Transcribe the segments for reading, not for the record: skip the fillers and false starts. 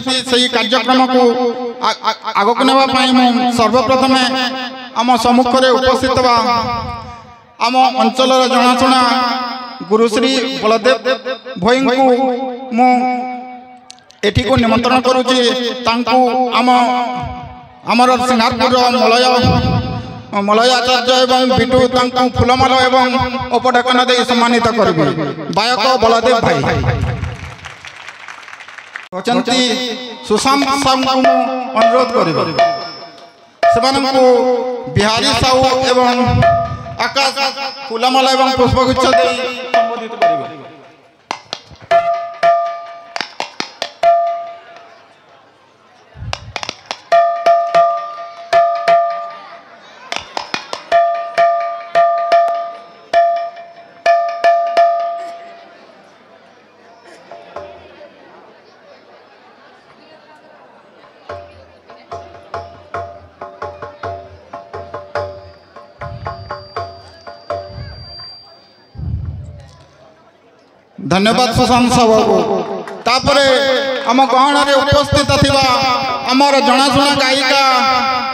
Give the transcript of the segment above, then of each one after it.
କରିଛନ୍ତି ସେହି କାର୍ଯ୍ୟକ୍ରମକୁ ଆଗକୁ ନେବା ପାଇଁ ମୁଁ ସର୍ବପ୍ରଥମେ ଆମ ସମ୍ମୁଖରେ ଉପସ୍ଥିତ ଥିବା ଆମ ଅଞ୍ଚଳର ଜଣାଶୁଣା ଗୁରୁଶ୍ରୀ ବଳଦେବ ଭୋଇଙ୍କୁ ମୁଁ ଏଠିକୁ ନିମନ୍ତ୍ରଣ କରୁଛି। ତାଙ୍କୁ ଆମର ସିଙ୍ଗାରପୁରର ମଳୟ ଆଚାର୍ଯ୍ୟ ଏବଂ ବିଟୁ ତାଙ୍କୁ ଫୁଲମାଳ ଏବଂ ଉପଢାକନ ଦେଇ ସମ୍ମାନିତ କରିବେ। ଗାୟକ ବଳଦେବ ଭାଇ ଅଛନ୍ତି ସୁଶାନ୍ତ ସାହୁଙ୍କୁ ମୁଁ ଅନୁରୋଧ କରିବି ସେମାନଙ୍କୁ ବିହାରୀ ସାହୁ ଏବଂ ଆକାଶ ଫୁଲମାଳ ଏବଂ ପୁଷ୍ପଗୁଚ୍ଛ ଦେଇ ସମ୍ବୋଧିତ କରିବେ। धन्यवाद सुशांत साहू को। तापरे आम गहन में उपस्थित थिबा आमर जनाशुना गायिका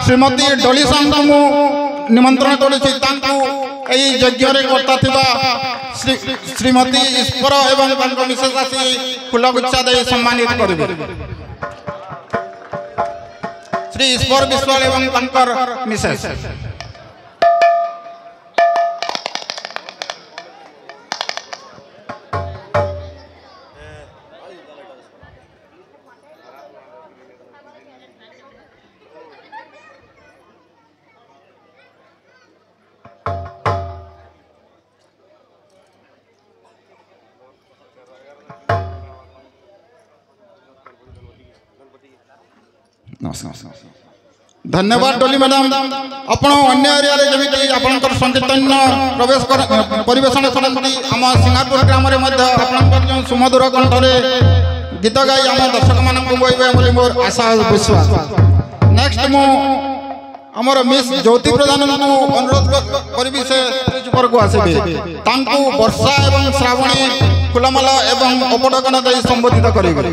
श्रीमती डोली साहू को निमंत्रण करुछि। तांकु एई यज्ञ रे करता थिबा श्रीमती ईश्वर एवं तांको मिसेस आसी फुलगुच्छा दे सम्मानित करिवे। श्री ईश्वर विश्वाल एवं तांकर मिसेस धन्यवाद डोली मैडम। आपण अन्य एरिया रे जेमिति आपनकर संकीर्तन प्रवेश परिवेषण करती आम सिंगारपुर ग्राम रे मध्य आपनकर जो सुमधुर कंठरे गीत गाई आम दर्शक मानक बोइबे बोली मोर आशा विश्वास। नेक्स्ट मो हमर मिस ज्योति प्रधान को अनुरोध करबी से स्टेज पर को आसीबे। तांकु वर्षा एवं श्रावणी फुलमाला एवं उपडकन देई संबोधित करिवे।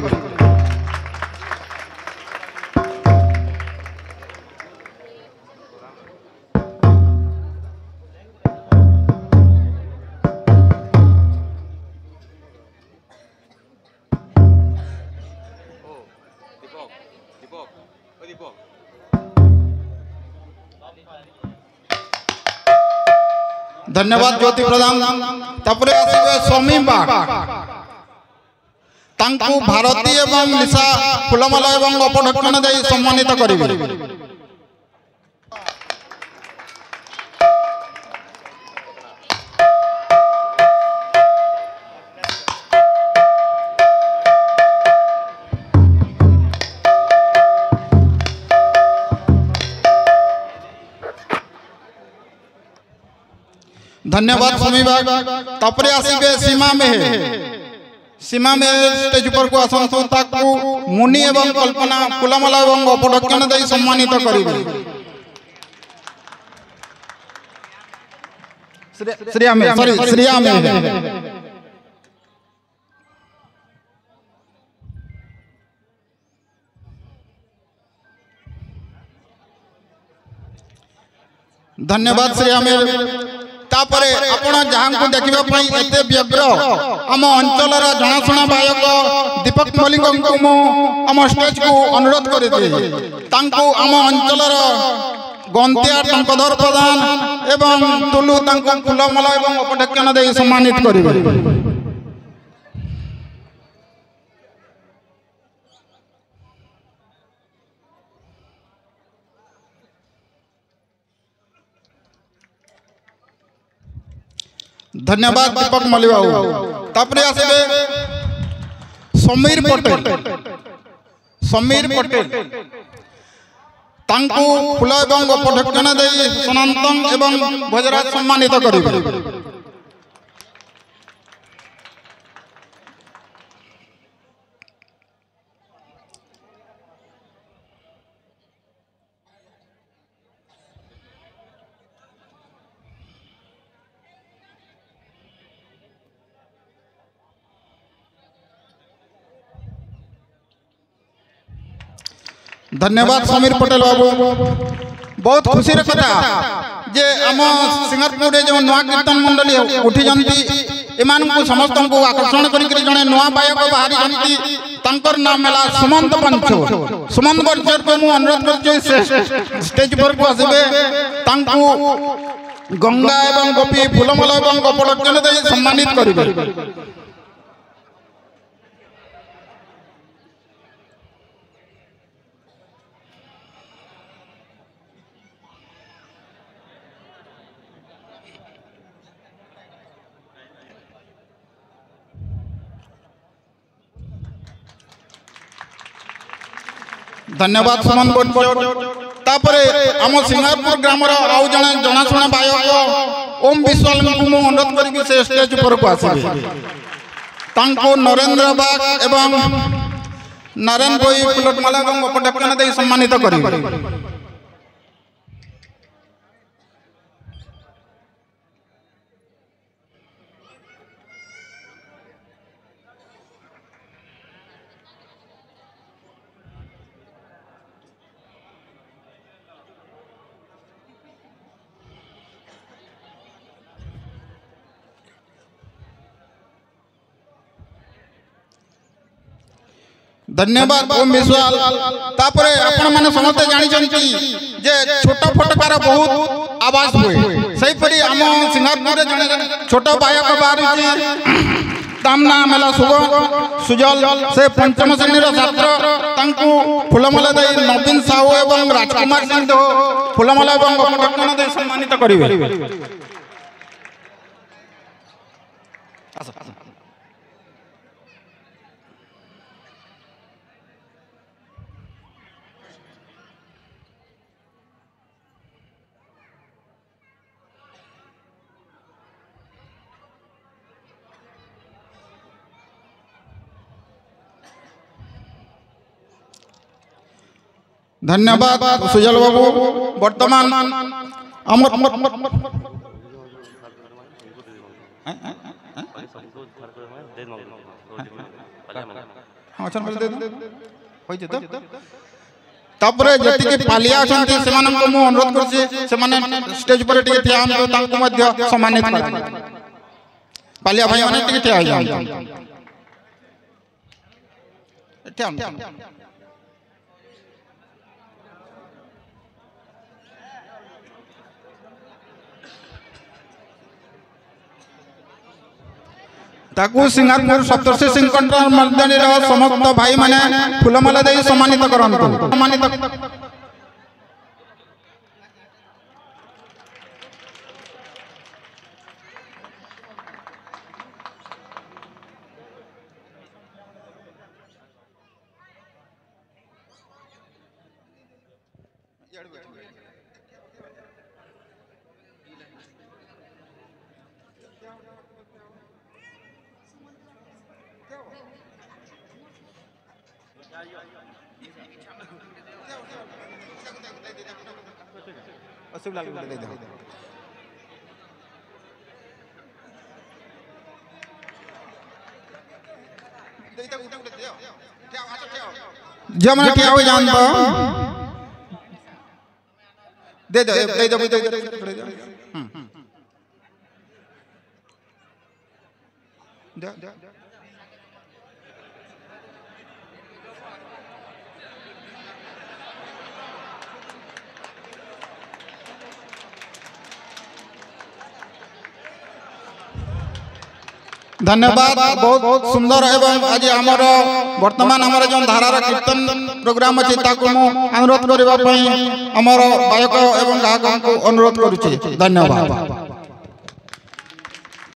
धन्यवाद ज्योति प्रधान। तापरे आसीबे स्वामी बाग तांकु भारती एवं लिसा फुलमाला एवं उपढक्कन देई सम्मानित करिवे। धन्यवाद स्वामी बाग। तापरे आसीबे सीमा में स्टेज पर को आसंतु ताकू मुनि एवं कल्पना फुलमाला एवं उपढक्कन देई सम्मानित करिवे। श्रिया में धन्यवाद श्रिया में। तापरे आपण जहां को देखिबा पई एते व्यग्र आम अंचलर जनाशुना गायक दीपक मलिक को मो आम स्टेज को अनुरोध करिते। तांको आम अंचलर गंतिया टंकधर प्रधान एवं तुलु तांको फुलमाला एवं उपढक्कन देई सम्मानित करिवे। धन्यवाद दीपक मलिक बाबू। तापरे आसीबे समीर पटेल तांकु फुल एवं उपढक्कन देई सनातन एवं भोजराज सम्मानित करिवे। धन्यवाद समीर पटेल बाबू। बहुत खुशी कथा जे आम सिंगारपुर जो नुआ कीर्तन मंडली उठी एमान समस्त को आकर्षण कर जड़े नुआ गायक बाहरी तंकर नाम है सुमंत पंचोर। सुमंत पंचोर को मु अनुरोध कर स्टेज पर को आसबे गंगा एवं गोपी फूलमाला एवं गोपड़जन दे सम्मानित करिवे। धन्यवाद सुमन तापरे आम सिंगारपुर ग्रामर आउ जने जनाशुना गायक ओम विश्वाल को मु अनुरोध करी से स्टेज पर को आसीबे। तांको नरेंद्र बाग एवं नारायण भोई फुलटमाला एवं उपडक्कन दे सम्मानित करिवे। धन्यवाद ओम विश्वाल। तापरे आपण माने समस्त जानि छंती जे छोटा फटकार बहुत आवाज हुए सही परी हम सिंगारपुर रे जने छोटा गायक बाहरी तामना मेला सुजल से पंचम श्रेणी छात्र तांकु फूलमाला दे नवीन साहू एवं राजकुमार सिंह दो फूलमाला एवं उपडक्कन दे सम्मानित करिवे। धन्यवाद सुजल बाबू। वर्तमान तापरे जति के पालिया अछंती सेमान को मु अनुरोध करछि सेमान स्टेज पर टिके ठिया हम तांको मध्य सम्मानित कर पालिया भाई माने टिके ठिया जाऊ ठिया ताकू सिंगारपुर सप्तर्षि सिंह कंट्रोल मर्दनी समस्त भाई माने फूलमाला दे सम्मानित करंतु। सम्मानित असिबलाल को दे दो। जब मैं क्या हो जानता दे दो दे दो दे दो। धन्यवाद बहुत बहुत सुंदर एवं आज आमर वर्तमान आमर जो धारार कीर्तन प्रोग्राम अच्छी अनुरोध करने गायक एवं गायक अनुरोध करुचे। धन्यवाद।